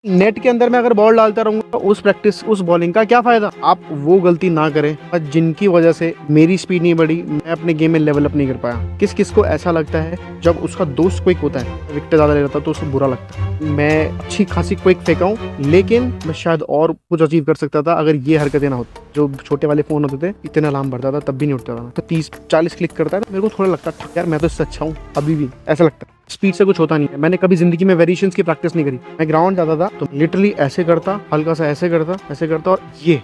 Net के अंदर मैं अगर बॉल डालता रहूंगा उस प्रैक्टिस उस बॉलिंग का क्या फायदा। आप वो गलती ना करें जिनकी वजह से मेरी स्पीड नहीं बढ़ी, मैं अपने गेम में लेवल अप नहीं कर पाया। किस किस को ऐसा लगता है जब उसका दोस्त क्विक होता है, विकेट ज्यादा ले रहा था तो उसको बुरा लगता है। मैं अच्छी खासी क्विक फेंका हूँ, लेकिन मैं शायद और कुछ अचीव कर सकता था अगर ये हरकतें ना होती। जो छोटे वाले फोन होते थे, इतना अलार्म भरता था तब भी नहीं उठता था। तो 30-40 क्लिक करता है, मेरे को थोड़ा लगता था यार मैं तो इससे अच्छा हूँ, अभी भी ऐसा लगता है। स्पीड से कुछ होता नहीं है। मैंने कभी जिंदगी में वेरिएशंस की प्रैक्टिस नहीं करी। मैं ग्राउंड जाता था तो लिटरली ऐसे करता, हल्का सा ऐसे करता और ये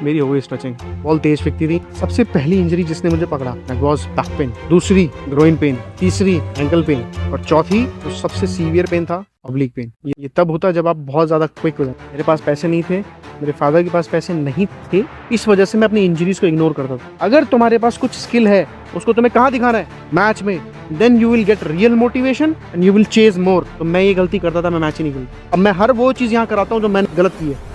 मेरी हो गई स्ट्रेचिंग। बॉल तेज फेंकती थी। सबसे पहली इंजरी जिसने मुझे पकड़ा दैट वाज बैक पेन, दूसरी ग्रोइन पेन, तीसरी एंकल पेन और चौथी तो सबसे सीवियर पेन था ऑब्लिक पेन। ये तब होता जब आप बहुत ज्यादा क्विक हो जाते। मेरे पास पैसे नहीं थे, मेरे फादर के पास पैसे नहीं थे, इस वजह से मैं अपनी इंजरीज को इग्नोर करता था। अगर तुम्हारे पास कुछ स्किल है उसको तुम्हें कहाँ दिखाना है? मैच में। Then you will get real motivation and you will chase more. तो मैं ये गलती करता था, मैं मैच ही नहीं खेलता। अब मैं हर वो चीज यहाँ कराता हूँ जो मैंने गलत की है।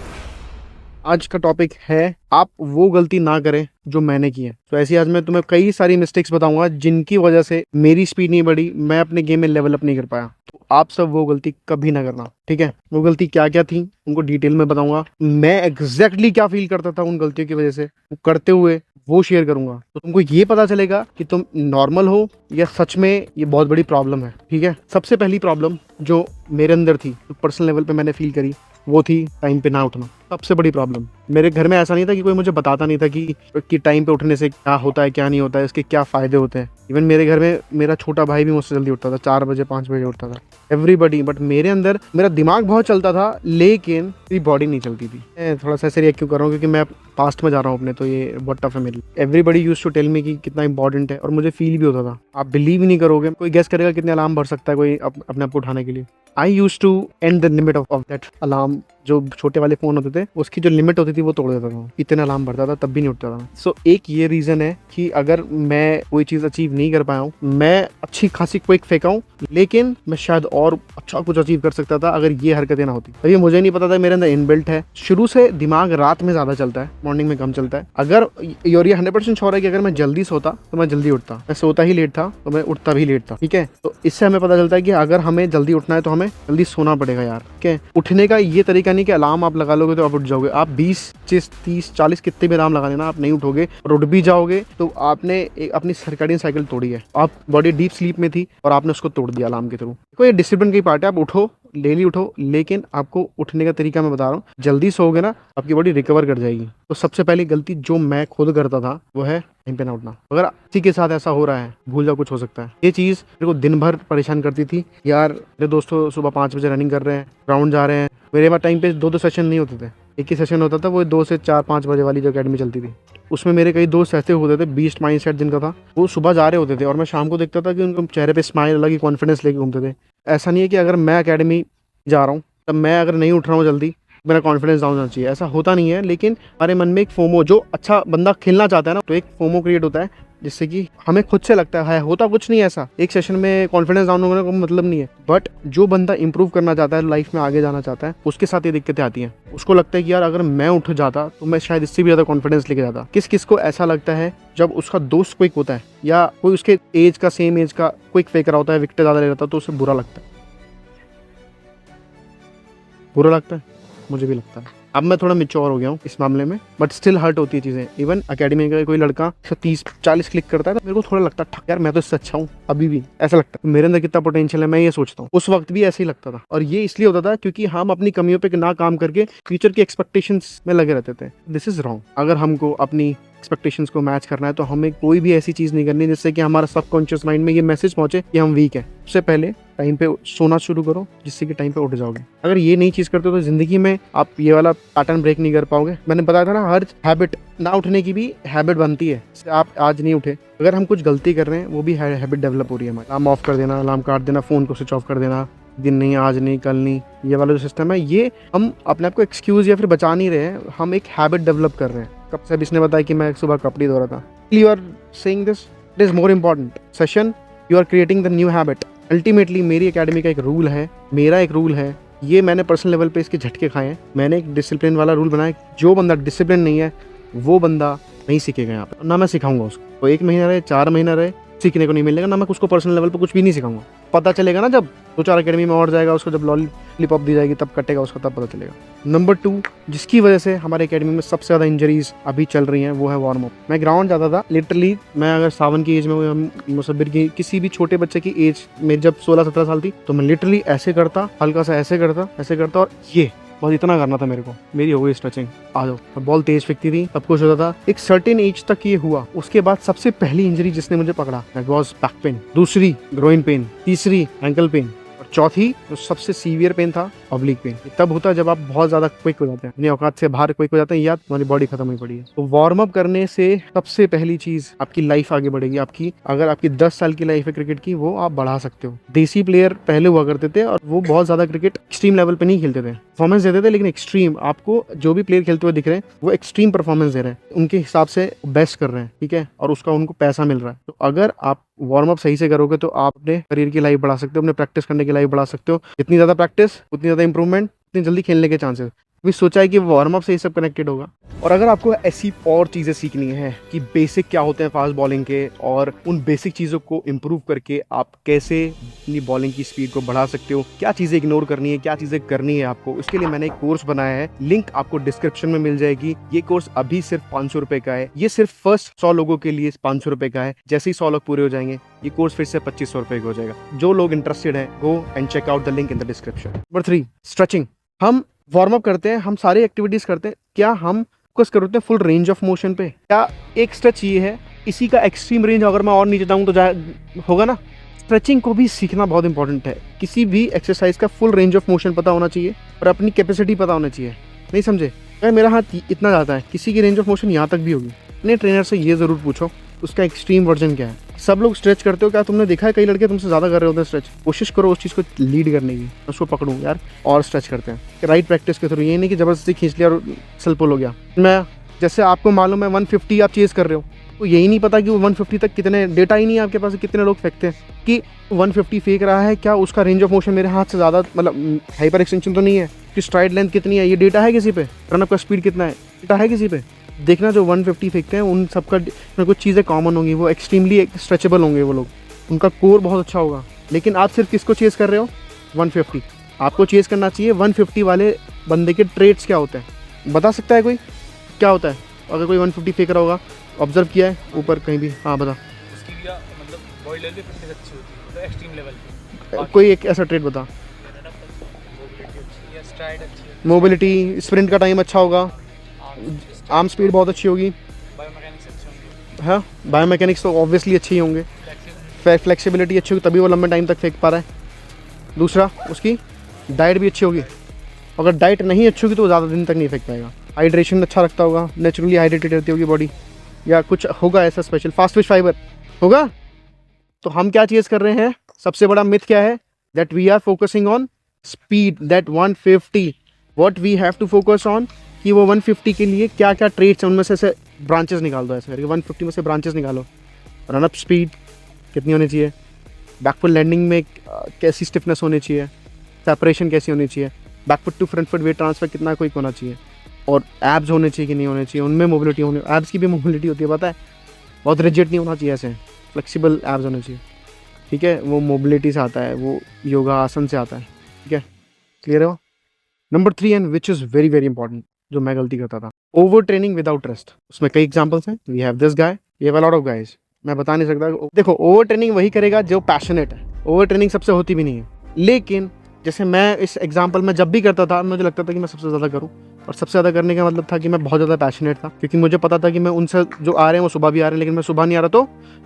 आज का टॉपिक है आप वो गलती ना करें जो मैंने की है। तो ऐसी आज मैं तुम्हें कई सारी मिस्टेक्स बताऊंगा जिनकी वजह से मेरी स्पीड नहीं बढ़ी, मैं अपने गेम में लेवल अप नहीं कर पाया। तो आप सब वो गलती कभी ना करना, ठीक है? वो गलती क्या क्या थी उनको डिटेल में बताऊंगा। मैं एग्जैक्टली क्या फील करता था उन गलतियों की वजह से, वो करते हुए वो शेयर करूंगा। तो तुमको ये पता चलेगा कि तुम नॉर्मल हो या सच में ये बहुत बड़ी प्रॉब्लम है, ठीक है? सबसे पहली प्रॉब्लम जो मेरे अंदर थी, जो पर्सनल लेवल पे मैंने फील करी, वो थी टाइम पे ना उठना। सबसे बड़ी प्रॉब्लम। मेरे घर में ऐसा नहीं था कि कोई मुझे बताता नहीं था कि टाइम पे उठने से क्या होता है क्या नहीं होता है, इसके क्या फायदे होते हैं। इवन मेरे घर में मेरा छोटा भाई भी मुझसे जल्दी उठता था, 4 बजे 5 बजे उठता था, एवरीबडी। बट मेरे अंदर मेरा दिमाग बहुत चलता था लेकिन मेरी बॉडी नहीं चलती थी। मैं थोड़ा सा ऐसे रिएक्ट क्यों कर रहा हूँ क्योंकि मैं पास्ट में जा रहा हूँ अपने, तो ये बहुत टफ है मेरे लिए। Everybody used to tell me कि कितना इंपॉर्टेंट है और मुझे फील भी होता था। आप बिलीव ही नहीं करोगे, कोई गेस करेगा कितने अलार्म भर सकता है कोई अपने आप को उठाने के लिए। I used to end the limit of that alarm. जो छोटे वाले फोन होते थे उसकी जो लिमिट होती थी वो तोड़ देता था। इतना अलार्म भरता था तब भी नहीं उठता था। सो एक ये रीजन है कि अगर मैं कोई चीज अचीव नहीं कर पाया हूँ, मैं अच्छी खासी क्विक फेंका हूँ, लेकिन मैं शायद और अच्छा कुछ अचीव कर सकता था अगर ये हरकतें ना होती। अब ये मुझे नहीं पता था, मेरे अंदर इनबिल्ट है। शुरू से दिमाग रात में ज्यादा चलता है, मॉर्निंग में कम चलता है। अगर ये 100% श्योर है कि अगर मैं जल्दी सोता तो मैं जल्दी उठता, मैं सोता ही लेट था तो मैं उठता भी लेट था, ठीक है? तो इससे हमें पता चलता है कि अगर हमें जल्दी उठना है तो हमें जल्दी सोना पड़ेगा यार, ठीक है? उठने का ये तरीका नहीं कि अलार्म आप लगा लोगे तो आप उठ जाओगे। आप 20, 30, 40 कितने भी अलार्म लगा लेना, आप नहीं उठोगे और उठ भी जाओगे तो आपने अपनी सर्कैडियन साइकिल तोड़ी है। आप बॉडी डीप स्लीप में थी और आपने उसको तोड़ दिया अलार्म के थ्रू। कोई डिसिप्लिन की पार्ट है, आप उठो, डेली उठो, लेकिन आपको उठने का तरीका मैं बता रहा हूँ। जल्दी सोओगे ना आपकी बॉडी रिकवर कर जाएगी। तो सबसे पहली गलती जो मैं खुद करता था वो है टाइम पे ना उठना। अगर किसी के साथ ऐसा हो रहा है, भूल जाओ कुछ हो सकता है। ये चीज मेरे को दिन भर परेशान करती थी। यार मेरे दोस्तों सुबह 5 बजे रनिंग कर रहे हैं, ग्राउंड जा रहे हैं, मेरे पास टाइम पे 2-2 सेशन नहीं होते थे, एक ही सेशन होता था, वो 2 से 4-5 बजे वाली जो अकेडमी चलती थी। उसमें मेरे कई दोस्त ऐसे होते थे, बीस्ट माइंड सेट जिनका था, वो सुबह जा रहे होते थे और मैं शाम को देखता था कि उनके चेहरे पे स्माइल, अलग ही कॉन्फिडेंस लेके घूमते थे। ऐसा नहीं है कि अगर मैं अकेडमी जा रहा हूँ तब मैं अगर नहीं उठ रहा हूँ जल्दी, मेरा कॉन्फिडेंस डाउन होना चाहिए, ऐसा होता नहीं है। लेकिन हमारे मन में एक फोमो, जो अच्छा बंदा खेलना चाहता है ना, तो एक फोमो क्रिएट होता है जिससे कि हमें खुद से लगता है होता कुछ नहीं ऐसा, एक सेशन में कॉन्फिडेंस डाउन होने का मतलब नहीं है। बट जो बंदा इंप्रूव करना चाहता है, लाइफ में आगे जाना चाहता है, उसके साथ ये दिक्कतें आती हैं। उसको लगता है कि यार अगर मैं उठ जाता तो मैं शायद इससे भी ज्यादा कॉन्फिडेंस लेके जाता। किस किस को ऐसा लगता है जब उसका दोस्त क्विक होता है या कोई उसके एज का, सेम एज का क्विक फेंक रहा होता है, विकेट ज्यादा ले रहा था, तो उसे बुरा लगता है? बुरा लगता है, मुझे भी लगता है। अब मैं थोड़ा मेच्योर हो गया हूँ इस मामले में, बट स्टिल हर्ट होती है चीजें। इवन अकेडमी का कोई लड़का 30-40 क्लिक करता है तो मेरे को थोड़ा लगता है यार मैं तो इससे अच्छा हूँ, अभी भी ऐसा लगता है मेरे अंदर कितना पोटेंशियल है, मैं ये सोचता हूँ। उस वक्त भी ऐसे ही लगता था और ये इसलिए होता था क्योंकि हम अपनी कमियों पे ना काम करके फ्यूचर की एक्सपेक्टेशंस में लगे रहते थे। This is wrong. अगर हमको अपनी एक्सपेक्टेशंस को मैच करना है तो हमें कोई भी ऐसी चीज नहीं करनी जिससे कि हमारा सबकॉन्शियस माइंड में ये मैसेज पहुंचे कि हम वीक हैं। सबसे पहले टाइम पे सोना शुरू करो जिससे कि टाइम पे उठ जाओगे। अगर ये नई चीज करते हो तो जिंदगी में आप ये वाला पैटर्न ब्रेक नहीं कर पाओगे। मैंने बताया था ना, हर हैबिट, ना उठने की भी हैबिट बनती है। आप आज नहीं उठे, अगर हम कुछ गलती कर रहे हैं वो भी हैबिट डेवलप हो रही है हमारी। अलार्म ऑफ कर देना, अलार्म काट देना, फोन को स्विच ऑफ कर देना, दिन नहीं, आज नहीं, कल नहीं, ये वाला जो सिस्टम है, ये हम अपने आप को एक्सक्यूज या फिर बचा नहीं रहे हैं, हम एक हैबिट डेवलप कर रहे हैं। कब से इसने बताया कि मैं सुबह कपड़े धो रहा था। You are saying this, it is more important session, you are creating the new habit. Ultimately मेरी एकेडमी का एक रूल है, मेरा एक रूल है, ये मैंने पर्सनल लेवल पे इसके झटके खाए हैं। मैंने एक डिसिप्लिन वाला रूल बनाया, जो बंदा डिसिप्लिन नहीं है वो बंदा नहीं सीखेगा यहाँ पे, ना मैं सिखाऊंगा उसको। तो 1 महीना रहे, 4 महीना रहे, सीखने को नहीं मिलेगा, ना मैं उसको पर्सनल लेवल पर कुछ भी नहीं सिखाऊंगा। पता चलेगा ना जब 2-4 अकेडमी में और जाएगा, उसको जब लॉलीपॉप दी जाएगी तब कटेगा उसका, तब पता चलेगा। नंबर 2, जिसकी वजह से हमारे अकेडमी में सबसे ज़्यादा इंजरीज अभी चल रही हैं, वो है वार्म अप। मैं ग्राउंड जाता था लिटरली, मैं अगर सावन की एज में, मुसब्बिर की, किसी भी छोटे बच्चे की एज में जब 16-17 साल थी, तो मैं लिटरली ऐसे करता, हल्का सा ऐसे करता और ये बस इतना करना था मेरे को, मेरी हो गई स्ट्रेचिंग, आ जाओ। बॉल तेज फेंकती थी, सब कुछ होता था। एक सर्टेन एज तक ये हुआ, उसके बाद सबसे पहली इंजरी जिसने मुझे पकड़ा दैट वाज बैक पेन, दूसरी ग्रोइन पेन, तीसरी एंकल पेन, और चौथी जो सबसे सीवियर पेन था ऑब्लिक पेन। तब होता है जब आप बहुत ज्यादा क्विक हो जाते हैं, अपनी औकात से बाहर क्विक हो जाते हैं, या तुम्हारी बॉडी खत्म हुई पड़ी है। तो वार्म अप करने से सबसे पहली चीज, आपकी लाइफ आगे बढ़ेगी। आपकी अगर आपकी 10 साल की लाइफ है क्रिकेट की, वो आप बढ़ा सकते हो। देसी प्लेयर पहले हुआ करते थे और वो बहुत ज्यादा क्रिकेट एक्सट्रीम लेवल पे नहीं खेलते थे, परफॉर्मेंस देते थे, लेकिन एक्सट्रीम, आपको जो भी प्लेयर खेलते हुए दिख रहे हैं वो एक्सट्रीम परफॉर्मेंस दे रहे हैं, उनके हिसाब से बेस्ट कर रहे हैं, ठीक है, और उसका उनको पैसा मिल रहा है। तो अगर आप वार्म अप सही से करोगे तो आप अपने करियर की लाइफ बढ़ा सकते हो, अपने प्रैक्टिस करने की लाइफ बढ़ा सकते हो। जितनी ज्यादा प्रैक्टिस उतनी ज्यादा इंप्रूवमेंट, उतनी जल्दी खेलने के चांसेस। भी सोचा है कि वार्म अप से ये सब कनेक्टेड होगा। और अगर आपको ऐसी और चीज़ें सीखनी है कि बेसिक क्या होते हैं फास्ट बॉलिंग के, और उन बेसिक चीज़ों को इम्प्रूव करके आप कैसे अपनी बॉलिंग की स्पीड को बढ़ा सकते हो, क्या चीज़ें इग्नोर करनी है, क्या चीज़ें करनी है आपको, इसके लिए मैंने एक कोर्स बनाया है। लिंक आपको डिस्क्रिप्शन में मिल जाएगी। ये कोर्स अभी सिर्फ 500 रुपए का है। ये सिर्फ फर्स्ट 100 लोगों के लिए 500 रुपए का है। जैसे ही 100 लोग पूरे हो जाएंगे, ये कोर्स फिर से 2500 रुपए का हो जाएगा। जो लोग इंटरेस्टेड है, go and check out the link in the description. Number 3, stretching. हम वार्म अप करते हैं, हम सारी एक्टिविटीज करते हैं, क्या हम फोकस करते हैं फुल रेंज ऑफ मोशन पे? क्या एक स्ट्रेच ये है, इसी का एक्सट्रीम रेंज अगर मैं और नीचे जाऊँ तो होगा ना? स्ट्रेचिंग को भी सीखना बहुत इंपॉर्टेंट है। किसी भी एक्सरसाइज का फुल रेंज ऑफ मोशन पता होना चाहिए और अपनी कैपेसिटी पता होना चाहिए। नहीं समझे? अगर मेरा हाथ इतना जाता है, किसी की रेंज ऑफ मोशन यहाँ तक भी होगी। अपने ट्रेनर से ये ज़रूर पूछो उसका एक्सट्रीम वर्जन क्या है। सब लोग स्ट्रेच करते हो, क्या तुमने देखा है कई लड़के तुमसे ज़्यादा कर रहे होते हैं स्ट्रेच? कोशिश करो उस चीज़ को लीड करने की, उसको पकड़ूँ यार और स्ट्रेच करते हैं राइट प्रैक्टिस के थ्रू। ये नहीं कि ज़बरदस्ती खींच लिया और सल पुल हो गया। मैं जैसे आपको मालूम है 150 आप चेज़ कर रहे हो, तो यही नहीं पता कि वो 150 तक कितने, डेटा ही नहीं है आपके पास कितने लोग फेंकते हैं कि 150 फेंक रहा है, क्या उसका रेंज ऑफ मोशन मेरे हाथ से ज़्यादा, मतलब हाइपर एक्सटेंशन तो नहीं है, कि स्ट्राइड लेंथ कितनी है, ये डेटा है किसी पे? रनअप का स्पीड कितना है, डेटा है किसी पे? देखना जो 150 फेंकते हैं उन सबका में कुछ चीज़ें कॉमन होंगी, वो एक्सट्रीमली स्ट्रेचेबल होंगे, वो लोग, उनका कोर बहुत अच्छा होगा। लेकिन आप सिर्फ किसको चेज़ कर रहे हो? 150। आपको चेज़ करना चाहिए 150 वाले बंदे के ट्रेड्स क्या होते हैं। बता सकता है कोई क्या होता है? अगर कोई 150 फेंक रहा होगा, ऑब्जर्व किया है ऊपर कहीं भी? हाँ बता। उसकी भी मतलब बॉडी लेवल भी प्रैक्टिस अच्छी होती है, तो एक्सट्रीम लेवल पे कोई एक ऐसा ट्रेड बता। मोबिलिटी अच्छी है, स्ट्राइड अच्छी है, मोबिलिटी, स्प्रिंट का टाइम अच्छा होगा, आर्म स्पीड बहुत अच्छी होगी, बायोमैकेनिक्स अच्छे होंगे, हाँ बायोमैकेनिक्स तो ऑब्वियसली अच्छे ही होंगे, फ्लेक्सिबिलिटी अच्छी होगी तभी वो लंबे टाइम तक फेंक पा रहा है। दूसरा, उसकी डाइट भी अच्छी होगी। अगर डाइट नहीं अच्छी होगी तो ज़्यादा दिन तक नहीं फेंक पाएगा। हाइड्रेशन अच्छा रखता होगा, नेचुरली हाइड्रेटेड रहती होगी बॉडी, या कुछ होगा ऐसा स्पेशल, फास्ट फिश फाइबर होगा। तो हम क्या चीज़ कर रहे हैं? सबसे बड़ा मिथ क्या है? That we are focusing on speed, that 150 what we have to focus on, कि वो 150 के लिए क्या क्या ट्रेड्स हैं, उनमें से ब्रांचेस निकाल दो। ऐसे करके 150 में से ब्रांचेस निकालो। रनअप स्पीड कितनी होनी चाहिए, बैकफुट लैंडिंग में कैसी स्टिफनेस होनी चाहिए, सेपरेशन कैसी होनी चाहिए, back foot to front foot weight transfer कितना क्विक होना चाहिए, और एब्स होने चाहिए कि नहीं होने चाहिए, उनमें मोबिलिटी होनी, एब्स की भी मोबिलिटी होती है पता है, बहुत रिजिड नहीं होना चाहिए, ऐसे फ्लेक्सिबल एब्स होने चाहिए, ठीक है, वो मोबिलिटी से आता है, वो योगा आसन से आता है, ठीक है, क्लियर है वो। Number 3 and which is very very important, जो मैं गलती करता था, ओवर ट्रेनिंग विदाउट रेस्ट। उसमें कई एग्जाम्पल्स हैं, we have this guy, we have a lot of guys, मैं बता नहीं सकता। देखो, ओवर ट्रेनिंग वही करेगा जो पैशनेट है, ओवर ट्रेनिंग सबसे होती भी नहीं है। लेकिन जैसे मैं इस एग्जाम्पल में जब भी करता था, मुझे लगता था कि मैं सबसे ज़्यादा करूँ, और सबसे ज़्यादा करने का मतलब था कि मैं बहुत ज़्यादा पैशनेट था, क्योंकि मुझे पता था कि मैं उनसे जो आ रहे हैं वो सुबह भी आ रहे हैं, लेकिन मैं सुबह नहीं आ रहा, तो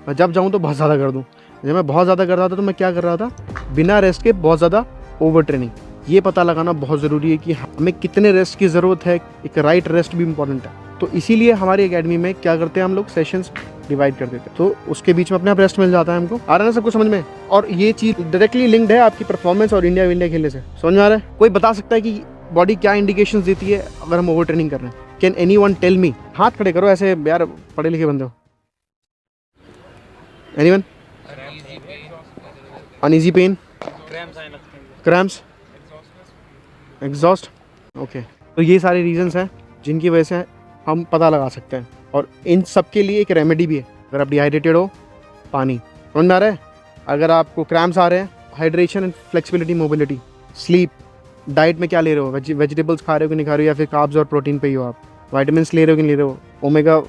मैं जब जाऊँ तो बहुत ज़्यादा कर दूँ। जब मैं बहुत ज़्यादा कर रहा था तो मैं क्या कर रहा था? बिना रेस्ट के बहुत ज़्यादा ओवर ट्रेनिंग। ये पता लगाना बहुत ज़रूरी है कि हमें कितने रेस्ट की ज़रूरत है, एक राइट रेस्ट भी इंपॉर्टेंट है। तो इसीलिए हमारी एकेडमी में क्या करते हैं, हम लोग सेशंस डिवाइड कर देते हैं, तो उसके बीच में अपने आप रेस्ट मिल जाता है हमको। आ रहा है ना सबको समझ में? और ये चीज़ डायरेक्टली लिंक्ड है आपकी परफॉर्मेंस और इंडिया खेलने से। समझ में आ रहा है? कोई बता सकता है कि बॉडी क्या इंडिकेशंस देती है अगर हम ओवर ट्रेनिंग कर रहे हैं? Can anyone tell me? हाथ खड़े करो ऐसे यार, पढ़े लिखे बंदे हो। Anyone? Uneasy pain, cramps, exhaust, okay. तो ये सारे रीजंस हैं जिनकी वजह से हम पता लगा सकते हैं और इन सब के लिए एक रेमेडी भी है। अगर आप डिहाइड्रेटेड हो, पानी, समझ में आ रहा है? अगर आपको क्रैम्प्स आ रहे हैं, hydration and flexibility, mobility, sleep, diet में क्या ले रहे हो, वेजिटेबल्स खा रहे हो कि नहीं खा रहे हो, या फिर कार्ब्स और प्रोटीन पे ही हो आप, वाइटामिन्स ले रहे हो कि नहीं ले रहे हो, ओमेगा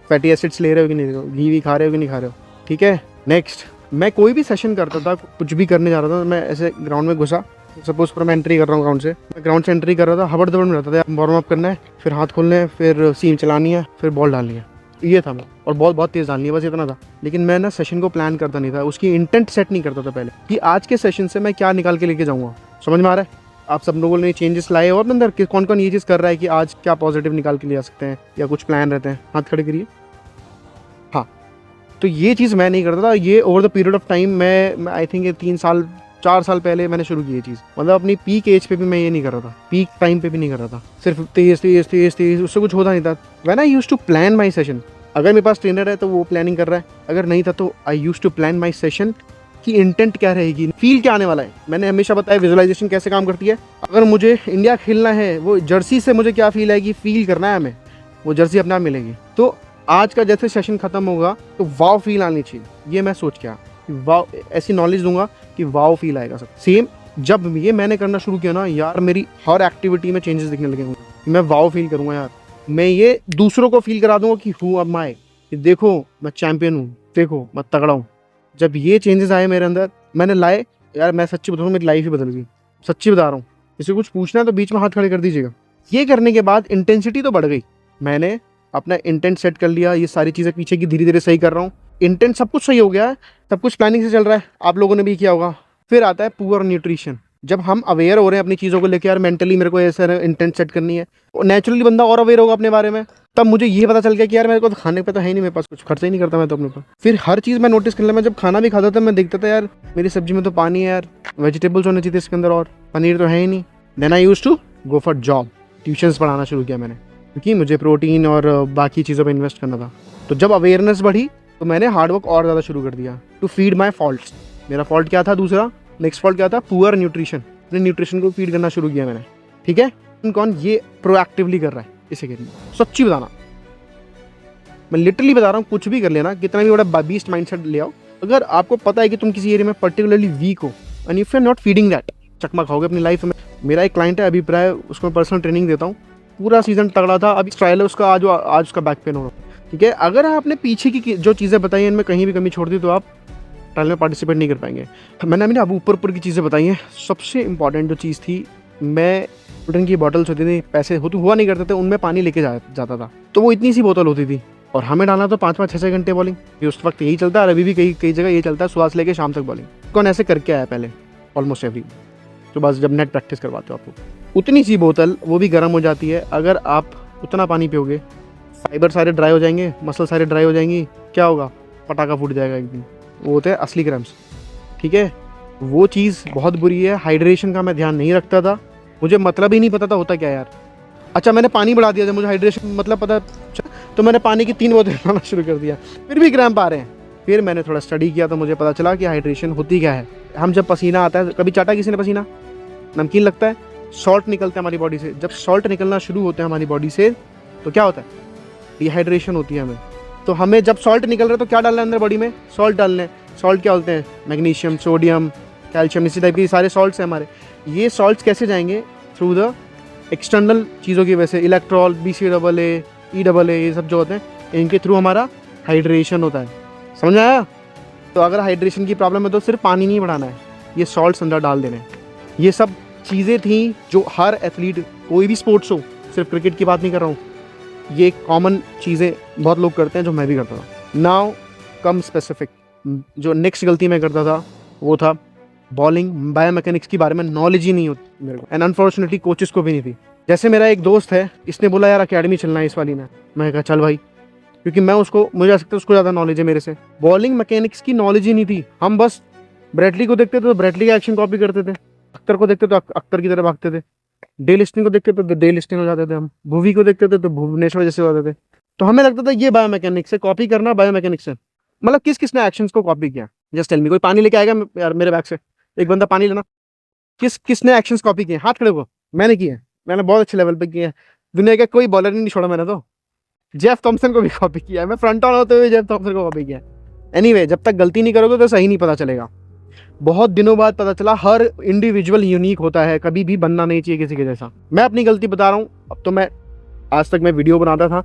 फैटी एसिड्स ले रहे हो कि नहीं ले रहे हो, घी भी खा रहे हो कि नहीं खा रहे हो, ठीक है। नेक्स्ट, मैं कोई भी सेशन करता था, कुछ भी करने जा रहा था, मैं ऐसे ग्राउंड में घुसा, सपोज पर मैं एंट्री कर रहा हूँ ग्राउंड से, मैं ग्राउंड से एंट्री कर रहा था, हबड़ दबड़ में रहता था, वार्म अप करना है, फिर हाथ खोलने हैं, फिर सीम चलानी है, फिर बॉल डालनी है, ये था मैं। और बॉल बहुत तेज़ डालनी है, बस इतना था। लेकिन मैं ना सेशन को प्लान करता नहीं था, उसकी इंटेंट सेट नहीं करता था पहले कि आज के सेशन से मैं क्या निकाल के लेके जाऊँगा। समझ में आ रहा है? आप सब लोगों ने चेंजेस लाए और अंदर कौन कौन ये चीज़ कर रहा है कि आज क्या पॉजिटिव निकाल के ले आ सकते हैं, या कुछ प्लान रहते हैं, हाथ खड़े करिए। हाँ, तो ये चीज़ मैं नहीं करता था। ये over the period of time मैं आई थिंक 3-4 साल पहले मैंने शुरू की ये चीज़। मतलब अपनी पीक एज पे भी मैं ये नहीं कर रहा था, पीक टाइम पे भी नहीं कर रहा था, सिर्फ तेज उससे कुछ होता नहीं था। When I used to plan my session, अगर मेरे पास ट्रेनर है तो वो प्लानिंग कर रहा है, अगर नहीं था तो I used to plan my session की इंटेंट क्या रहेगी, फील क्या आने वाला है। मैंने हमेशा बताया विजुअलाइजेशन कैसे काम करती है। अगर मुझे इंडिया खेलना है, वो जर्सी से मुझे क्या फील आएगी, फील करना है हमें, वो जर्सी अपने आप मिलेगी। तो आज का जैसे सेशन खत्म होगा तो वाव फील आनी चाहिए, ये मैं सोच के आया कि वाव, ऐसी नॉलेज दूंगा कि वाव फील आएगा सब। सेम जब ये मैंने करना शुरू किया ना यार, मेरी हर एक्टिविटी में चेंजेस दिखने लगे होंगे। मैं वाव फील करूंगा यार, मैं ये दूसरों को फील करा दूंगा कि हूँ अब मैं, देखो मैं चैंपियन हूँ, देखो मैं तगड़ा हूँ। जब ये चेंजेस आए मेरे अंदर, मैंने लाए यार, मैं सच्ची बताऊँ मेरी लाइफ ही बदल गई, सच्ची बता रहा हूँ। किसी कुछ पूछना है तो बीच में हाथ खड़े कर दीजिएगा। ये करने के बाद इंटेंसिटी तो बढ़ गई, मैंने अपना इंटेंट सेट कर लिया, ये सारी चीज़ें पीछे की धीरे धीरे सही कर रहा हूँ। इंटेंट सब कुछ सही हो गया है, सब कुछ प्लानिंग से चल रहा है, आप लोगों ने भी किया होगा। फिर आता है पुअर न्यूट्रिशन। जब हम अवेयर हो रहे हैं अपनी चीज़ों को लेकर, यार मेंटली मेरे को ऐसा इंटेंट सेट करनी है, नेचुरली बंदा और अवेयर होगा अपने बारे में। तब मुझे ये पता चल गया कि यार मेरे को तो खाने पे तो है ही नहीं, मेरे पास कुछ खर्चा ही नहीं करता मैं तो अपने ऊपर। फिर हर चीज़ मैं नोटिस कर लिया। मैं जब खाना भी खाता था मैं देखता था यार मेरी सब्जी में तो पानी है यार, वेजिटेबल्स होने चाहिए इसके अंदर, और पनीर तो है ही नहीं। Then I used to go for job, tuitions पढ़ाना शुरू किया मैंने, क्योंकि मुझे प्रोटीन और बाकी चीज़ों पर इन्वेस्ट करना था। तो जब अवेयरनेस बढ़ी तो मैंने हार्डवर्क और ज़्यादा शुरू कर दिया टू फीड माई फॉल्ट्स। मेरा फॉल्ट क्या था दूसरा, नेक्स्ट फॉल्ट क्या था, पुअर न्यूट्रिशन। अपने न्यूट्रिशन को फीड करना शुरू किया मैंने, ठीक है। कौन ये प्रोएक्टिवली कर रहा है इसे कहते हैं, सच्ची बताना, मैं लिटरली बता रहा हूँ, कुछ भी कर लेना, कितना भी बड़ा बीस्ट माइंडसेट ले आओ, अगर आपको पता है कि तुम किसी एरिया में पर्टिकुलरली वीक हो and if you are not feeding that, चकमा खाओगे अपनी लाइफ में। मेरा एक क्लाइंट है अभिप्राय, उसको मैं पर्सनल ट्रेनिंग देता हूँ, पूरा सीजन तगड़ा था, अभी ट्रायल है उसका, आज उसका बैक पेन हो रहा है, ठीक है। अगर आपने पीछे की जो चीज़ें बताई हैं इनमें कहीं भी कमी छोड़ दी तो आप ट्रायल में पार्टिसिपेट नहीं कर पाएंगे। मैंने अभी ना अब ऊपर की चीज़ें बताई हैं। सबसे इंपॉर्टेंट जो चीज़ थी, मैं कोल्ड ड्रिंक की बॉटल्स होती थी, पैसे हुआ नहीं करते थे, उनमें पानी लेके जाता था, तो वो इतनी सी बोतल होती थी, और हमें डालना तो 5-5, 6-6 घंटे बॉलिंग। ये उस वक्त यही चलता है, और अभी भी कई जगह ये चलता है, सुबह से लेके शाम तक बॉलिंग। कौन ऐसे करके आया पहले, ऑलमोस्ट एवरी सुबह जब नेट प्रैक्टिस करवाते हो आपको, उतनी सी बोतल, वो भी गर्म हो जाती है। अगर आप उतना पानी पियोगे, फाइबर सारे ड्राई हो जाएंगे, मसल सारे ड्राई हो जाएंगी, क्या होगा, पटाखा फूट जाएगा एक दिन। वो होते हैं असली क्रैम्प्स, ठीक है। वो चीज़ बहुत बुरी है। हाइड्रेशन का मैं ध्यान नहीं रखता था, मुझे मतलब ही नहीं पता था होता क्या यार। अच्छा, मैंने पानी बढ़ा दिया, जब मुझे हाइड्रेशन मतलब पता तो मैंने पानी की 3 बोतलें बनाना शुरू कर दिया, फिर भी क्रैम्प आ रहे हैं। फिर मैंने थोड़ा स्टडी किया तो मुझे पता चला कि हाइड्रेशन होती क्या है। हम जब पसीना आता है, कभी चाटा किसी ने पसीना, नमकीन लगता है, सॉल्ट निकलता है हमारी बॉडी से। जब सॉल्ट निकलना शुरू होते हैं हमारी बॉडी से तो क्या होता है, डिहाइड्रेशन होती है हमें। तो हमें जब सॉल्ट निकल रहा है तो क्या डालना है अंदर बॉडी में, सॉल्ट डालने हैं। सॉल्ट क्या होते हैं, मैग्नीशियम, सोडियम, कैल्शियम, इसी टाइप के सारे सॉल्ट्स हैं हमारे। ये सॉल्ट्स कैसे जाएंगे, थ्रू द एक्सटर्नल चीज़ों की वजह से, इलेक्ट्रॉल, BCAA, EAA, ये सब जो होते हैं, इनके थ्रू हमारा हाइड्रेशन होता है। समझ आया? तो अगर हाइड्रेशन की प्रॉब्लम है तो सिर्फ पानी नहीं बढ़ाना है, ये सॉल्ट्स अंदर डाल देने हैं। ये सब चीज़ें थी जो हर एथलीट, कोई भी स्पोर्ट्स हो, सिर्फ क्रिकेट की बात नहीं कर रहा हूँ, ये कॉमन चीज़ें बहुत लोग करते हैं, जो मैं भी करता था। नाउ कम स्पेसिफिक, जो नेक्स्ट गलती मैं करता था वो था बॉलिंग बायोमैकेनिक्स के बारे में नॉलेज ही नहीं होती मेरे को, एंड अनफॉर्चुनेटली कोचेस को भी नहीं थी। जैसे मेरा एक दोस्त है, इसने बोला यार अकेडमी चलना है इस वाली में, मैं कहा चल भाई, क्योंकि मैं उसको, मुझे आ सकता है उसको ज़्यादा नॉलेज है मेरे से। बॉलिंग मैकेनिक्स की नॉलेज ही नहीं थी। हम बस ब्रेटली को देखते थे तो ब्रेटली का एक्शन कॉपी करते थे, अख्तर को देखते तो अख्तर की तरह भागते थे, डे लिस्टिंग को देखते तो डे लिस्टिंग हो जाते थे, हम भुवी को देखते थे तो भुवनेश्वर जैसे हो जाते थे। तो हमें लगता था ये बायोमैकेनिक्स से कॉपी करना, बायोमैकेनिक्स से मतलब किसने एक्शंस को कॉपी किया, जस्ट टेल मी। कोई पानी लेके आएगा यार मेरे बैग से, एक बंदा पानी लेना, किसने एक्शंस कॉपी किए, हाथ खड़े को। मैंने किए, मैंने बहुत अच्छे लेवल पे किए, दुनिया का कोई बॉलर ही नहीं छोड़ा मैंने तो। जेफ थॉमसन को भी कॉपी किया है, मैं फ्रंट ऑन होते हुए जेफ थॉमसन को कॉपी किया है। एनीवे, जब तक गलती नहीं करोगे तो सही नहीं पता चलेगा। बहुत दिनों बाद पता चला हर इंडिविजुअल यूनिक होता है, कभी भी बनना नहीं चाहिए किसी के जैसा। मैं अपनी गलती बता रहा हूँ। अब तो मैं आज तक मैं वीडियो बनाता था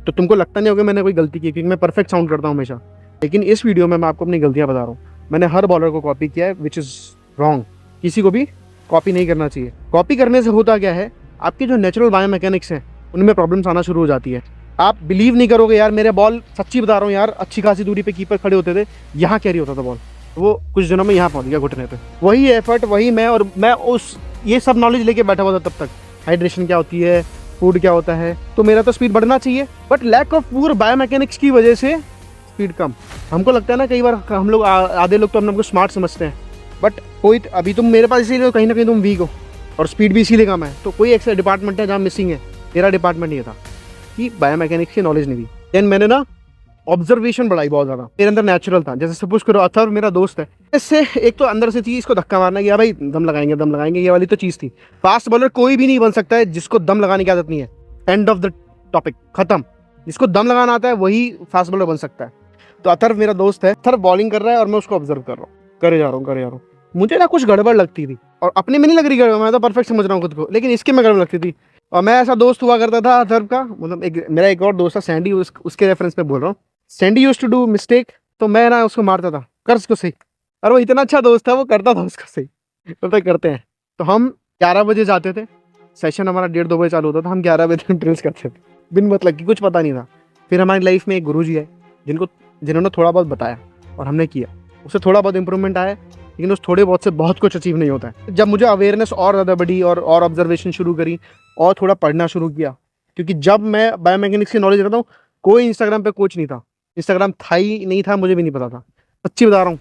तो तुमको लगता नहीं होगा मैंने कोई गलती की, क्योंकि मैं परफेक्ट साउंड करता हूँ हमेशा। लेकिन इस वीडियो में मैं आपको अपनी गलतियाँ बता रहा हूँ। मैंने हर बॉलर को कॉपी किया है, विच इज़ रॉन्ग। किसी को भी कॉपी नहीं करना चाहिए। कॉपी करने से होता क्या है, आपकी जो नेचुरल बायोमैकेनिक्स है उनमें प्रॉब्लम्स आना शुरू हो जाती है। आप बिलीव नहीं करोगे यार, मेरे बॉल, सच्ची बता रहा हूँ यार, अच्छी खासी दूरी पे कीपर खड़े होते थे, यहाँ कैरी होता था बॉल, वो कुछ दिनों में यहाँ पहुँच गया घुटने पे। वही एफर्ट, वही मैं, और मैं उस ये सब नॉलेज लेके बैठा हुआ था तब तक। हाइड्रेशन क्या होती है, फूड क्या होता है, तो मेरा तो स्पीड बढ़ना चाहिए, बट लैक ऑफ पूर बायोमैकेनिक्स की वजह से स्पीड कम। हमको लगता है ना कई बार, हम लोग आधे लोग तो अपने को स्मार्ट समझते हैं, बट कोई अभी तुम मेरे पास इसीलिए कहीं ना कहीं तुम वीक हो और स्पीड भी इसीलिए कम है। तो कोई एक डिपार्टमेंट है जहाँ मिसिंग है, मेरा डिपार्टमेंट ये था कि बायोमैकेनिक्स की नॉलेज नहीं थी। देन मैंने ना ऑब्जर्वेशन बढ़ाई बहुत ज़्यादा, मेरे अंदर नेचुरल था। जैसे सपोज करो अथर्व मेरा दोस्त है, इससे एक तो अंदर से थी इसको धक्का मारना कि भाई दम लगाएंगे दम लगाएंगे, ये वाली तो चीज़ थी। फास्ट बॉलर कोई भी नहीं बन सकता है जिसको दम लगाने की आदत नहीं है। एंड ऑफ द टॉपिक, खत्म। जिसको दम लगाना आता है वही फास्ट बॉलर बन सकता है। तो अथर्व मेरा दोस्त है, अथर्व बॉलिंग कर रहा है और मैं उसको ऑब्जर्व कर रहा हूँ, करे जा रहा हूँ। मुझे ना कुछ गड़बड़ लगती थी, और अपने में नहीं लग रही गड़बड़, मैं तो परफेक्ट समझ रहा हूँ खुद को, लेकिन इसके में गड़बड़ लगती थी। और मैं ऐसा दोस्त हुआ करता था अथर्व का, मतलब मेरा एक और दोस्त था सैंडी, उसके रेफरेंस पे बोल रहा हूँ। Sandy used to do mistake, तो मैं ना उसको मारता था, कर उसको सही। और वो इतना अच्छा दोस्त था, वो करता था उसको सही। तो करते हैं। तो हम 11 बजे जाते थे, सेशन हमारा 1:30-2 बजे चालू होता था, हम 11 बजे तक ड्रिल्स करते थे, बिन मतलब की, कुछ पता नहीं था। फिर हमारी लाइफ में एक गुरुजी है जिन्होंने थोड़ा बहुत बताया और हमने किया, उससे थोड़ा बहुत इंप्रूवमेंट आया, लेकिन उस थोड़े बहुत से बहुत कुछ अचीव नहीं होता है। जब मुझे अवेयरनेस और ज़्यादा बढ़ी और ऑब्जर्वेशन शुरू करी और थोड़ा पढ़ना शुरू किया, क्योंकि जब मैं बायोमैकेनिक्स की नॉलेज रखता हूँ, कोई इंस्टाग्राम पे कोच नहीं था, इंस्टाग्राम था ही नहीं था, मुझे भी नहीं पता था, सच्ची बता रहा हूँ।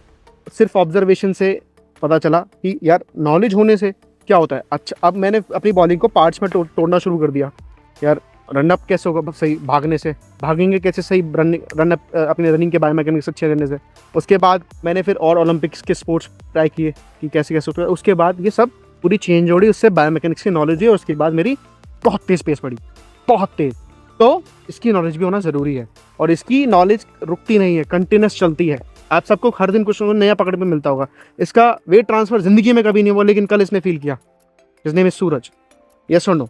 सिर्फ ऑब्जर्वेशन से पता चला कि यार नॉलेज होने से क्या होता है। अच्छा, अब मैंने अपनी बॉलिंग को पार्ट्स में तोड़ना शुरू कर दिया। यार रनअप कैसे होगा सही, भागने से, भागेंगे कैसे सही, रनअप अपनी रनिंग के बायोमैकेनिक्स अच्छे करने से। उसके बाद मैंने फिर और ओलंपिक्स के स्पोर्ट्स ट्राई किए कि कैसे कैसे होता है। उसके बाद ये सब पूरी चेंज हो रही, उससे बायोमैकेनिक्स की नॉलेज हुई, और उसके बाद मेरी बहुत तेज़ पेस बढ़ी, बहुत तेज़। तो इसकी नॉलेज भी होना ज़रूरी है, और इसकी नॉलेज रुकती नहीं है, कंटिन्यूस चलती है। आप सबको हर दिन कुछ नया पकड़ में मिलता होगा। इसका वेट ट्रांसफर ज़िंदगी में कभी नहीं हुआ, लेकिन कल इसने फील किया। इसने में सूरज, यस और नो।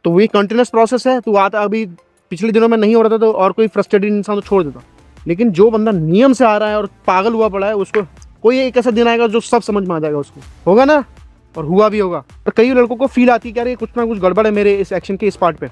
तो वो कंटिन्यूस प्रोसेस है। तो आता अभी पिछले दिनों में नहीं हो रहा था, तो और कोई फ्रस्ट्रेटेड इंसान तो छोड़ देता, लेकिन जो बंदा नियम से आ रहा है और पागल हुआ पड़ा है, उसको कोई एक ऐसा दिन आएगा जो सब समझ में आ जाएगा, उसको होगा ना, और हुआ भी होगा। और कई लड़कों को फील आती है कि यार ये कुछ ना कुछ गड़बड़ है मेरे इस एक्शन के इस पार्ट पे।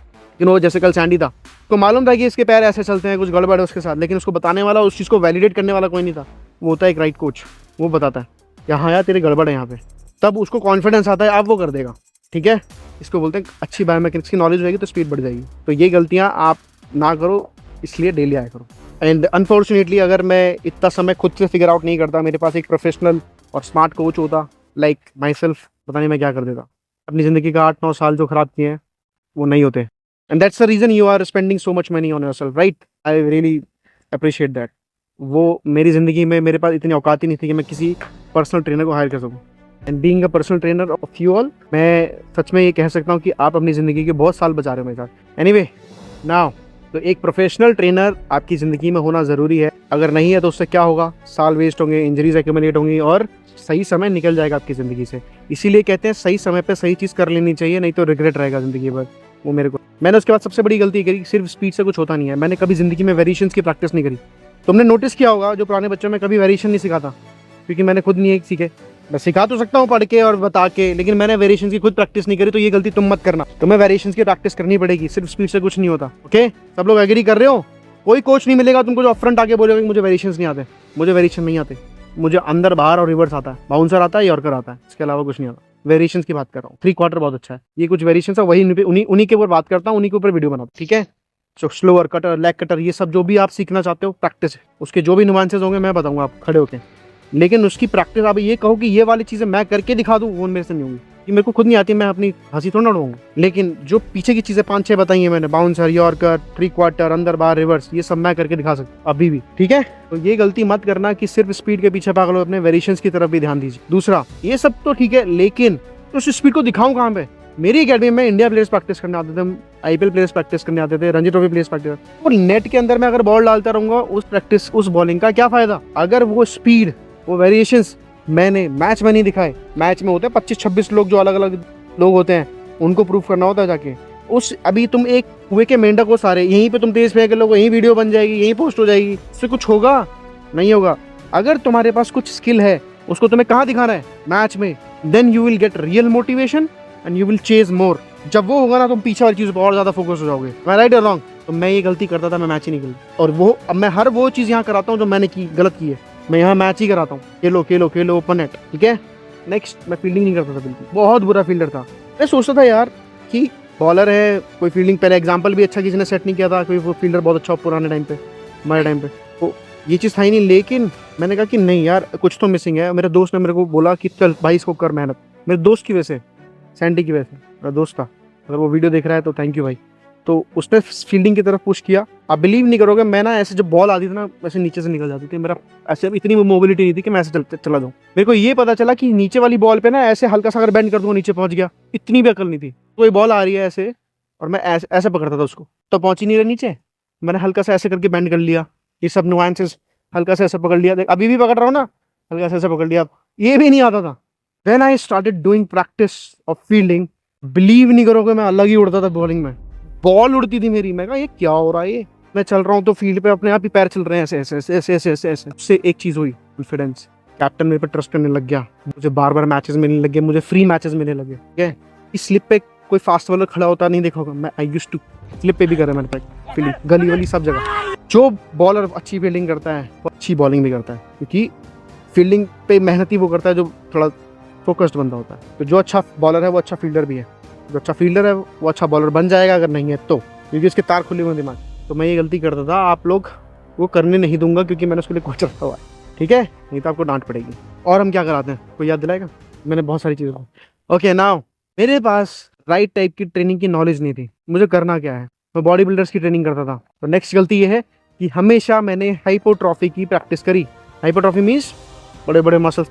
जैसे कल सैंडी था, तो मालूम था कि इसके पैर ऐसे चलते हैं, कुछ गड़बड़ है उसके साथ, लेकिन उसको बताने वाला, उस चीज़ को वैलिडेट करने वाला कोई नहीं था। वो होता है एक राइट कोच, वो बताता है कि हाँ यार तेरे गड़बड़ है यहाँ पे, तब उसको कॉन्फिडेंस आता है, आप वो कर देगा। ठीक है, इसको बोलते हैं अच्छी बायोमैकेनिक्स की नॉलेज रहेगी तो स्पीड बढ़ जाएगी। तो ये गलतियाँ आप ना करो, इसलिए डेली आया करो। एंड अनफॉर्चुनेटली अगर मैं इतना समय खुद से फिगर आउट नहीं करता, मेरे पास एक प्रोफेशनल और स्मार्ट कोच होता लाइक माई सेल्फ, पता नहीं मैं क्या कर देता। अपनी ज़िंदगी का 8-9 साल जो ख़राब किए हैं वो नहीं होते। And that's the reason you are spending so much money on yourself, right? I really appreciate that. वो मेरी ज़िंदगी में मेरे पास इतनी औकात ही नहीं थी कि मैं किसी पर्सनल ट्रेनर को हायर कर सकूँ। And being a personal trainer of you all, मैं सच में ये कह सकता हूँ कि आप अपनी ज़िंदगी के बहुत साल बचा रहे हो मेरे साथ। एनीवे नाउ, तो एक प्रोफेशनल ट्रेनर आपकी ज़िंदगी में होना ज़रूरी है। अगर नहीं है तो उससे क्या होगा, साल वेस्ट होंगे, इंजरीज एक्यूमुलेट होंगी, और सही समय निकल जाएगा आपकी ज़िंदगी से। इसीलिए कहते हैं सही समय पे सही चीज़ कर लेनी चाहिए, नहीं तो रिग्रेट रहेगा ज़िंदगी भर। वो मैंने उसके बाद सबसे बड़ी गलती करी, सिर्फ स्पीड से कुछ होता नहीं है। मैंने कभी ज़िंदगी में वेरिएशंस की प्रैक्टिस नहीं करी। तुमने नोटिस किया होगा जो पुराने बच्चों में कभी वेरिएशन नहीं सिखाता, क्योंकि मैंने खुद नहीं सीखे। मैं सिखा तो सकता हूँ पढ़ के और बता के, लेकिन मैंने वेरिएशंस की खुद प्रैक्टिस नहीं करी। तो ये गलती तुम मत करना, तुम्हें वेरिएशंस की प्रैक्टिस करनी पड़ेगी, सिर्फ स्पीड से कुछ नहीं होता। ओके, सब लोग एग्री कर रहे हो? कोई कोच नहीं मिलेगा तुमको जो अपफ्रंट आके बोलेगा कि मुझे वेरिएशंस नहीं आते। मुझे वेरिएशन नहीं आते, मुझे अंदर बाहर और रिवर्स आता है, बाउंसर आता है, यॉर्कर आता है, इसके अलावा कुछ नहीं आता। वेरिएशंस की बात कर रहा हूँ। 3 क्वार्टर बहुत अच्छा है, ये कुछ वेरिएशंस है, वही उन्हीं के ऊपर बात करता हूँ, उन्हीं के ऊपर वीडियो बनाता हूँ। ठीक है, तो स्लोअर कटर, लेग कटर, ये सब जो भी आप सीखना चाहते हो प्रैक्टिस है, उसके जो भी नुआंसेस होंगे मैं बताऊंगा आप खड़े होके। लेकिन उसकी प्रैक्टिस, आप ये कहो कि ये वाली चीज़ें मैं करके दिखा दूँ, वो मेरे से नहीं होगी, ये मेरे को खुद नहीं आती, मैं अपनी हंसी थोड़ा ना उड़ाऊंगा। लेकिन जो पीछे की चीज़ें 5-6 बताई हैं मैंने, बाउंसर, यॉर्कर, 3 क्वार्टर, अंदर बाहर, रिवर्स, ये सब मैं करके दिखा सकता अभी भी। ठीक है, तो ये गलती मत करना कि सिर्फ स्पीड के पीछे पागल हो, अपने वेरिएशंस की तरफ भी ध्यान दीजिए। दूसरा, ये सब तो ठीक है, लेकिन तो उस स्पीड को दिखाऊं कहाँ पे? मेरी एकेडमी में इंडिया प्लेयर्स प्रैक्टिस करने आते थे, आईपीएल प्लेयर्स प्रैक्टिस करने आते थे, रणजी ट्रॉफी प्लेयर्स प्रैक्टिस। और नेट के अंदर मैं अगर बॉल डालता रहूंगा उस प्रैक्टिस उस बॉलिंग का क्या फायदा, अगर वो स्पीड वो वेरिएशंस मैंने मैच में नहीं दिखाए। मैच में होते हैं 25-26 लोग जो अलग अलग लोग होते हैं, उनको प्रूफ करना होता है जाके। उस अभी तुम एक कुएं के मेंढक हो सारे, यहीं पे तुम तेज फेंक लोगे, यहीं वीडियो बन जाएगी, यहीं पोस्ट हो जाएगी, इससे कुछ होगा नहीं होगा। अगर तुम्हारे पास कुछ स्किल है उसको तुम्हें कहाँ दिखाना है, मैच में, then you will get real motivation and you will chase more. जब वो होगा ना तुम पीछे वाली चीज पर और ज्यादा फोकस हो जाओगे। मैं राइट और रॉन्ग? तो मैं ये गलती करता था, मैं मैच ही नहीं खेलता। और वो अब मैं हर वो चीज यहाँ कराता हूँ जो मैंने की गलत की है, मैं यहाँ मैच ही कराता हूँ। खेलो खेलो खेलो ओपन नेट, ठीक है। नेक्स्ट, मैं फील्डिंग नहीं करता था बिल्कुल, बहुत बुरा फील्डर था। मैं सोचता था यार कि बॉलर है, कोई फील्डिंग, पहले एग्जाम्पल भी अच्छा किसी ने सेट नहीं किया था, कोई वो फील्डर बहुत अच्छा पुराने टाइम पे, हमारे टाइम पे, तो ये चीज़ था ही नहीं। लेकिन मैंने कहा कि नहीं यार कुछ तो मिसिंग है। मेरे दोस्त ने मेरे को बोला कि चल भाई इसको कर मेहनत, मेरे दोस्त की वजह से, सैंडी की वजह से, मेरा दोस्त था, अगर वो वीडियो देख रहा है तो थैंक यू भाई। तो उसने फील्डिंग की तरफ पुश किया। आप बिलीव नहीं करोगे, मैं ना ऐसे जब बॉल आती थी ना ऐसे नीचे से निकल जाती थी, मेरा ऐसे इतनी मोबिलिटी नहीं थी कि मैं ऐसे चला जाऊँ। मेरे को ये पता चला कि नीचे वाली बॉल पे ना ऐसे हल्का सा अगर बेंड कर दूंगा नीचे पहुंच गया, इतनी भी अकल नहीं थी। कोई बॉल आ रही है ऐसे और मैं ऐसे ऐसे पकड़ता था उसको, तो पहुंच ही नहीं रहा नीचे, मैंने हल्का सा ऐसे करके बेंड कर लिया, ये सब नुआंसेस हल्का सा ऐसे पकड़ लिया, अभी भी पकड़ रहा हूँ ना, हल्का सा ऐसे पकड़ लिया, ये भी नहीं आता था। Then I started doing practice of fielding, believe नहीं करोगे मैं अलग ही उड़ता था बॉलिंग में, बॉल उड़ती थी मेरी। मैं कहा ये क्या हो रहा है, ये मैं चल रहा हूँ तो फील्ड पे अपने आप ही पैर चल रहे हैं ऐसे ऐसे ऐसे ऐसे ऐसे ऐसे ऐसे। उससे एक चीज हुई, कॉन्फिडेंस, कैप्टन मेरे पे ट्रस्ट करने लग गया, मुझे बार बार मैचेस मिलने लगे, मुझे फ्री मैचेस मिलने लगे, ठीक है। इस स्लिप पे कोई फास्ट बॉलर खड़ा होता नहीं देखा होगा, मैं आई यूज्ड टू स्लिप पे भी करा मैंने फील्डिंग, गली वली सब जगह। जो बॉलर अच्छी फील्डिंग करता है वो अच्छी बॉलिंग भी करता है, क्योंकि फील्डिंग पे मेहनती वो करता है जो थोड़ा फोकस्ड बंदा होता है। तो जो अच्छा बॉलर है वो अच्छा फील्डर भी है, जो अच्छा फील्डर है वो अच्छा बॉलर बन जाएगा, अगर नहीं है तो, क्योंकि उसके तार खुले हुए दिमाग। तो मैं ये गलती करता था, आप लोग वो करने नहीं दूंगा क्योंकि मैंने उसके लिए कोच रखा हुआ है, ठीक है, नहीं तो आपको डांट पड़ेगी। और हम क्या कराते हैं, कोई याद दिलाएगा? मैंने बहुत सारी चीज़ें। ओके नाउ, मेरे पास राइट टाइप की ट्रेनिंग की नॉलेज नहीं थी, मुझे करना क्या है, मैं बॉडी बिल्डर्स की ट्रेनिंग करता था। तो नेक्स्ट गलती ये है कि हमेशा मैंने हाइपोट्रॉफी की प्रैक्टिस करी। हाइपोट्रॉफी मीन्स बड़े बड़े मसल्स।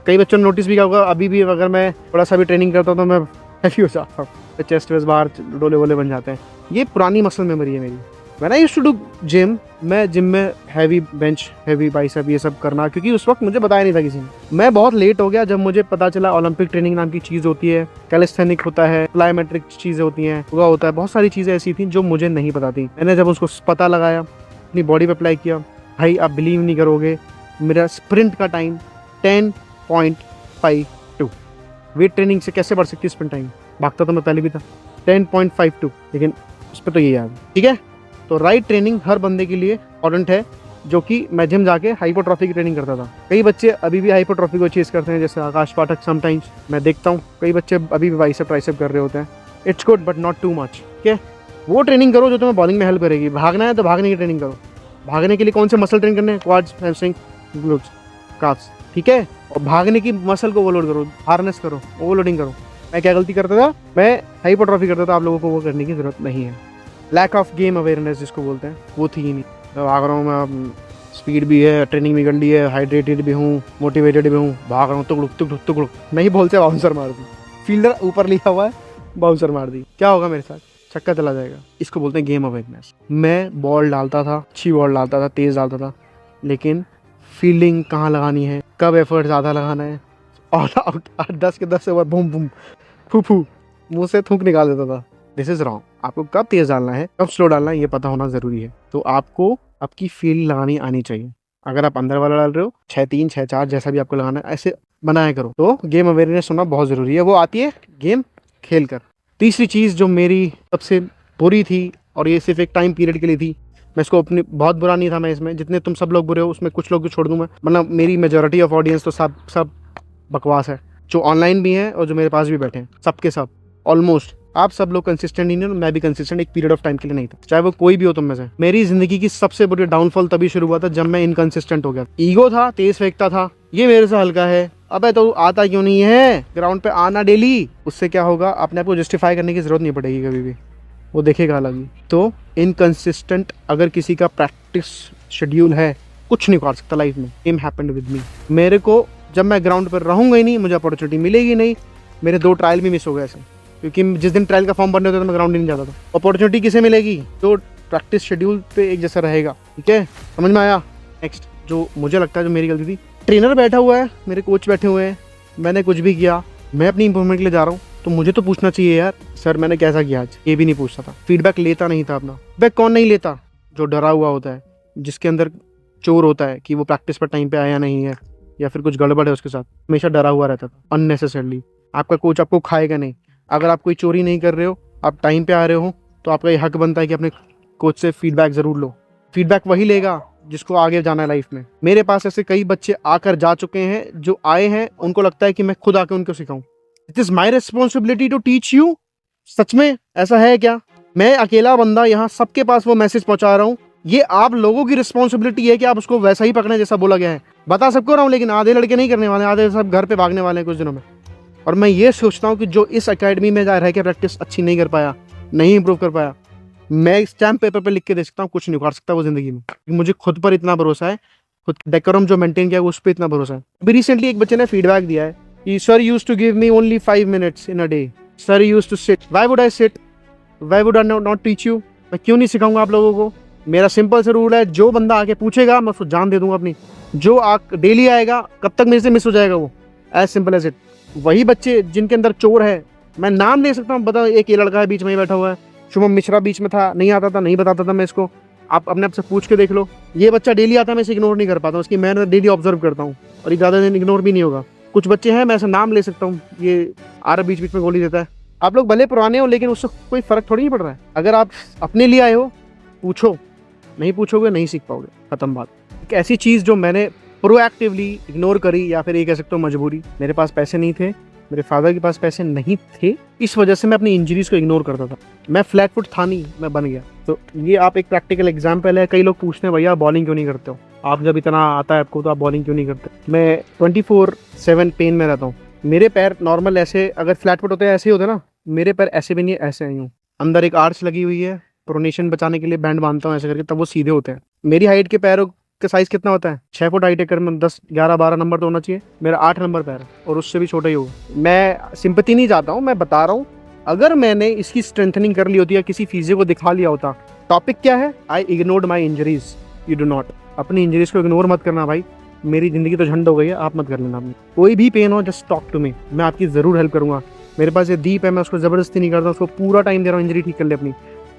कई बच्चों ने नोटिस भी किया होगा, अभी भी अगर मैं थोड़ा सा भी ट्रेनिंग करता हूँ तो मैं हैवी हो जाता हूँ, चेस्ट वेस्ट बाहर डोले वोले बन जाते हैं। ये पुरानी मसल मेमोरी है मेरी। When I used to do gym, मैं जिम में हैवी बेंच, हैवी बाइसेप ये सब करना, क्योंकि उस वक्त मुझे बताया नहीं था किसी ने। मैं बहुत लेट हो गया जब मुझे पता चला ओलंपिक ट्रेनिंग नाम की चीज़ होती है, कैलिस्थेनिक होता है, प्लायोमेट्रिक चीज़ें होती हैं, योगा होता है, बहुत सारी चीज़ें ऐसी थी जो मुझे नहीं पता थी। मैंने जब उसको पता लगाया, अपनी बॉडी पे अप्लाई किया, भाई आप बिलीव नहीं करोगे, मेरा स्प्रिंट का टाइम 10.52। वेट ट्रेनिंग से कैसे बढ़ सकती है स्प्रिंट टाइम, भागता तो मैं पहले भी था। 10.52, लेकिन उस पर तो ये याद, ठीक है। तो राइट ट्रेनिंग हर बंदे के लिए इंपॉर्टेंट है, जो कि मैं जिम जाके हाइपोट्रॉफी की ट्रेनिंग करता था। कई बच्चे अभी भी हाइपोट्रॉफी को चेज करते हैं, जैसे आकाश पाठक, समटाइम्स मैं देखता हूँ कई बच्चे अभी भी बाइसेप ट्राइसेप कर रहे होते हैं। It's good but not too much, ठीक है। वो ट्रेनिंग करो जो तुम्हें बॉलिंग में हेल्प करेगी। भागना है तो भागने की ट्रेनिंग करो। भागने के लिए कौन से मसल ट्रेन करने हैं? क्वाड्स, हैमस्ट्रिंग, ग्लूट्स, काफ्स, ठीक है। और भागने की मसल को ओवरलोड करो, हार्नेस करो, ओवरलोडिंग करो। मैं क्या गलती करता था, मैं हाइपोट्रॉफी करता था। आप लोगों को वो करने की जरूरत नहीं है। लैक ऑफ गेम अवेयरनेस जिसको बोलते हैं, वो थी ही नहीं। मैं भाग रहा हूँ, मैं स्पीड भी है, ट्रेनिंग भी कर ली है, हाइड्रेटेड भी हूँ, मोटिवेटेड भी हूँ, भाग रहा हूँ, तुगड़ुक तुगड़ुक तुगड़ुक, नहीं बोलते बाउंसर मार दी, फील्डर ऊपर लिखा हुआ है, बाउंसर मार दी, क्या होगा मेरे साथ? छक्का चला जाएगा। इसको बोलते हैं गेम अवेयरनेस। मैं बॉल डालता था, अच्छी बॉल डालता था, तेज डालता था, लेकिन फील्डिंग कहाँ लगानी है, कब एफर्ट ज़्यादा लगाना है, ऑल आउट 10 के 10 ओवर बूम बूम फू फू मुँह से थूक निकाल देता था। This is wrong. आपको कब तेज डालना है, कब स्लो डालना है, ये पता होना जरूरी है। तो आपको आपकी फील्ड लगानी आनी चाहिए। अगर आप अंदर वाला डाल रहे हो 6-3, 6-4 जैसा भी आपको लगाना है, ऐसे बनाया करो। तो गेम अवेयरनेस होना बहुत जरूरी है, वो आती है गेम खेल कर। तीसरी चीज़ जो मेरी सबसे बुरी थी, और ये सिर्फ एक टाइम पीरियड के लिए थी, मैं इसको अपनी, बहुत बुरा नहीं था मैं इसमें, जितने तुम सब लोग बुरे हो उसमें कुछ लोग को छोड़ दूँ मैं, मतलब मेरी मेजोरिटी ऑफ ऑडियंस तो सब बकवास है, जो ऑनलाइन भी हैं और जो मेरे पास भी बैठे हैं, सबके सब ऑलमोस्ट आप सब लोग कंसिस्टेंट नहीं हो। मैं भी कंसिस्टेंट एक पीरियड ऑफ टाइम के लिए नहीं था, चाहे वो कोई भी हो तुम में से। मेरी जिंदगी की सबसे बड़ी डाउनफॉल तभी शुरू हुआ था जब मैं इनकंसिस्टेंट हो गया। ईगो था, तेज फेंकता था, ये मेरे से हल्का है, अबे तो आता क्यों नहीं है ग्राउंड पे आना डेली। उससे क्या होगा, अपने आप को जस्टिफाई करने की जरूरत नहीं पड़ेगी कभी भी, वो देखेगा अलग ही। तो इनकंसिस्टेंट अगर किसी का प्रैक्टिस शेड्यूल है, कुछ नहीं कर सकता लाइफ में। Same happened with me. मेरे को जब मैं ग्राउंड पर रहूंगा ही नहीं, मुझे अपॉर्चुनिटी मिलेगी नहीं। मेरे 2 ट्रायल भी मिस हो गए ऐसे, क्योंकि जिस दिन ट्रायल का फॉर्म भरने होता था मैं ग्राउंड ही नहीं जाता था। अपॉर्चुनिटी किसे मिलेगी? जो प्रैक्टिस शेड्यूल पे एक जैसा रहेगा, ठीक है, समझ में आया। नेक्स्ट जो मुझे लगता है जो मेरी गलती थी, ट्रेनर बैठा हुआ है, मेरे कोच बैठे हुए हैं, मैंने कुछ भी किया, मैं अपनी इंप्रूवमेंट के लिए जा रहा हूँ, तो मुझे तो पूछना चाहिए यार सर मैंने कैसा किया आज, ये भी नहीं पूछता था, फीडबैक लेता नहीं था अपना। फीडबैक कौन नहीं लेता? जो डरा हुआ होता है, जिसके अंदर चोर होता है कि वो प्रैक्टिस पर टाइम पे आया नहीं है या फिर कुछ गड़बड़ है उसके साथ, हमेशा डरा हुआ रहता था अननेसेसरली। आपका कोच आपको खाएगा नहीं। अगर आप कोई चोरी नहीं कर रहे हो, आप टाइम पे आ रहे हो, तो आपका ये हक बनता है कि अपने कोच से फीडबैक ज़रूर लो। फीडबैक वही लेगा जिसको आगे जाना है लाइफ में। मेरे पास ऐसे कई बच्चे आकर जा चुके हैं, जो आए हैं उनको लगता है कि मैं खुद आके उनको सिखाऊं। It is my responsibility to teach you. सच में ऐसा है क्या? मैं अकेला बंदा यहाँ सबके पास वो मैसेज पहुंचा रहा हूँ, ये आप लोगों की रिस्पॉन्सिबिलिटी है कि आप उसको वैसा ही पकड़ें जैसा बोला गया है। बता सबको रहा हूँ, लेकिन आधे लड़के नहीं करने वाले, आधे सब घर पे भागने वाले हैं कुछ दिनों में। और मैं ये सोचता हूँ कि जो इस एकेडमी में रह के प्रैक्टिस अच्छी नहीं कर पाया, नहीं इंप्रूव कर पाया, मैं स्टैम्प पेपर पे लिख के दे सकता हूँ, कुछ नहीं उखाड़ सकता वो जिंदगी में। मुझे खुद पर इतना भरोसा है, खुद डेकोरम जो मेंटेन किया उस पर इतना भरोसा है। अभी रिसेंटली एक बच्चे ने फीडबैक दिया है कि sir used to give me only 5 minutes in a day, sir used to sit, why would I sit, why would I not teach you. मैं क्यों नहीं सिखाऊंगा आप लोगों को? मेरा सिंपल सा रूल है, जो बंदा आके पूछेगा मैं उसको जान दे दूंगा अपनी। जो डेली आएगा कब तक मेरे से मिस हो जाएगा वो, एज सिंपल एज इट। वही बच्चे जिनके अंदर चोर है, मैं नाम ले सकता हूँ, बताओ। एक ये लड़का है बीच में ही बैठा हुआ है, शुभम मिश्रा बीच में था, नहीं आता था, नहीं बताता था मैं इसको, आप अपने आप से पूछ के देख लो। ये बच्चा डेली आता है, मैं इसे इग्नोर नहीं कर पाता हूँ, इसकी मैं डेली ऑब्जर्व करता हूँ, और ये ज़्यादा दिन इग्नोर भी नहीं होगा। कुछ बच्चे हैं, मैं ऐसा नाम ले सकता हूँ, ये आर बीच बीच में गोली देता है। आप लोग भले पुराने हो, लेकिन उससे कोई फर्क थोड़ी नहीं पड़ रहा है। अगर आप अपने लिए आए हो, पूछो, नहीं पूछोगे नहीं सीख पाओगे, खत्म बात। एक ऐसी चीज़ जो मैंने प्रोएक्टिवली इग्नोर करी, या फिर ये कह सकते हो मजबूरी, मेरे पास पैसे नहीं थे, मेरे फादर के पास पैसे नहीं थे, इस वजह से मैं अपनी इंजरीज को इग्नोर करता था। मैं फ्लैट फुट था नहीं, मैं बन गया। तो ये आप एक प्रैक्टिकल एग्जाम्पल है। कई लोग पूछते हैं भैया बॉलिंग क्यों नहीं करते हो, आप जब इतना आता है आपको तो आप बॉलिंग क्यों नहीं करते? मैं 24/7 पेन में रहता हूँ। मेरे पैर नॉर्मल ऐसे, अगर फ्लैट फुट होते हैं ऐसे ही होते ना, मेरे पैर ऐसे भी नहीं है, ऐसे आई हूँ। अंदर एक आर्च लगी हुई है, प्रोनेशन बचाने के लिए बैंड बांधता हूँ ऐसे करके, तब वो सीधे होते हैं। मेरी हाइट के पैरों का साइज कितना होता है? 6 फुट हाइट है, 10, 11, 12 नंबर तो होना चाहिए। मेरा 8 नंबर पैर है, और उससे भी छोटा ही होगा। मैं सिंपैथी नहीं चाहता हूँ, मैं बता रहा हूँ, अगर मैंने इसकी स्ट्रेंथनिंग कर ली होती या किसी फिजियो को दिखा लिया होता। टॉपिक क्या है? I ignored my injuries, you do not. अपनी इंजरीज को इग्नोर मत करना भाई, मेरी जिंदगी तो झंड हो गई है, आप मत कर लेना अपनी। कोई भी पेन हो जस्ट टॉक टू मी, मैं आपकी ज़रूर हेल्प करूँगा। मेरे पास ये दीप है, मैं उसको ज़बरदस्ती नहीं करता, उसको पूरा टाइम दे रहा हूँ इंजरी ठीक कर ले अपनी।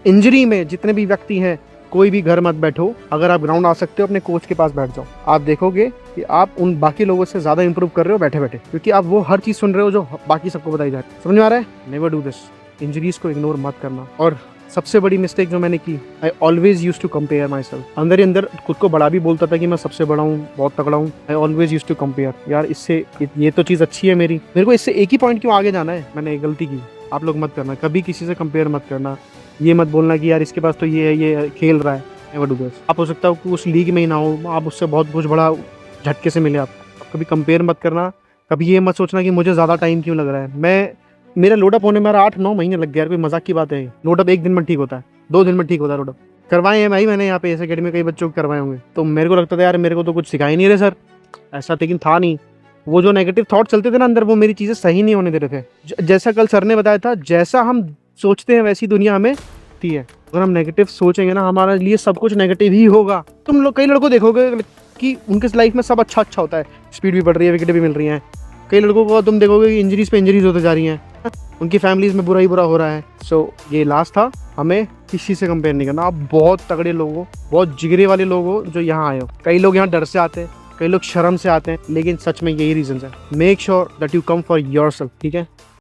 इंजरी में जितने भी व्यक्ति हैं, कोई भी घर मत बैठो, अगर आप ग्राउंड आ सकते हो अपने कोच के पास बैठ जाओ। आप देखोगे कि आप उन बाकी लोगों से ज़्यादा इंप्रूव कर रहे हो बैठे बैठे, क्योंकि आप वो हर चीज़ सुन रहे हो जो बाकी सबको बताई जा रही है। समझ में आ रहा है? नेवर डू दिस, इंजरीज को इग्नोर मत करना। और सबसे बड़ी मिस्टेक जो मैंने की, I always use to compare myself. अंदर ही अंदर खुद को बड़ा भी बोलता था कि मैं सबसे बड़ा हूँ, बहुत तगड़ा हूँ। I always use to compare, यार इससे ये तो चीज़ अच्छी है मेरे को इससे एक ही पॉइंट क्यों आगे जाना है, मैंने एक गलती की। आप लोग मत करना, कभी किसी से कंपेयर मत करना। ये मत बोलना कि यार इसके पास तो ये है, ये खेल रहा है। Never do this. आप हो सकता है कि उस लीग में ही ना हो, आप उससे बहुत कुछ बड़ा झटके से मिले आपको। कभी कंपेयर मत करना, कभी ये मत सोचना कि मुझे ज़्यादा टाइम क्यों लग रहा है। मेरा लोडअप होने में 8-9 महीने लग गया यार, कोई मजाक की बात है? लोडअप 1 दिन में ठीक होता है, 2 दिन में ठीक होता है लोडअप। करवाए हैं भाई मैंने यहाँ पे इस अकेडमी में कई बच्चों को करवाए होंगे। तो मेरे को लगता था यार मेरे को तो कुछ सिखा ही नहीं रहे सर, ऐसा लेकिन था नहीं। वो जो नेगेटिव थॉट चलते थे ना अंदर, वो मेरी चीज़ें सही नहीं होने दे रहे थे। जैसा कल सर ने बताया था, जैसा हम सोचते हैं वैसी दुनिया हमें दिखती है। अगर हम नेगेटिव सोचेंगे ना, हमारे लिए सब कुछ नेगेटिव ही होगा। तुम लोग कई लड़कों देखोगे कि उनके लाइफ में सब अच्छा होता है, स्पीड भी बढ़ रही है, विकेट भी मिल रही हैं। कई लड़कों को तुम देखोगे कि इंजरीज पे इंजरीज होते जा रही हैं, उनकी फैमिलीज में बुरा ही बुरा हो रहा है। सो ये लास्ट था, हमें किसी से कंपेयर नहीं करना। आप बहुत तगड़े लोग हो, बहुत जिगरे वाले लोग हो जो यहाँ आए हो। कई लोग यहाँ डर से आते हैं, कई लोग शर्म से आते हैं, लेकिन सच में यही रीजन है। Make sure that you come for yourself, ठीक है?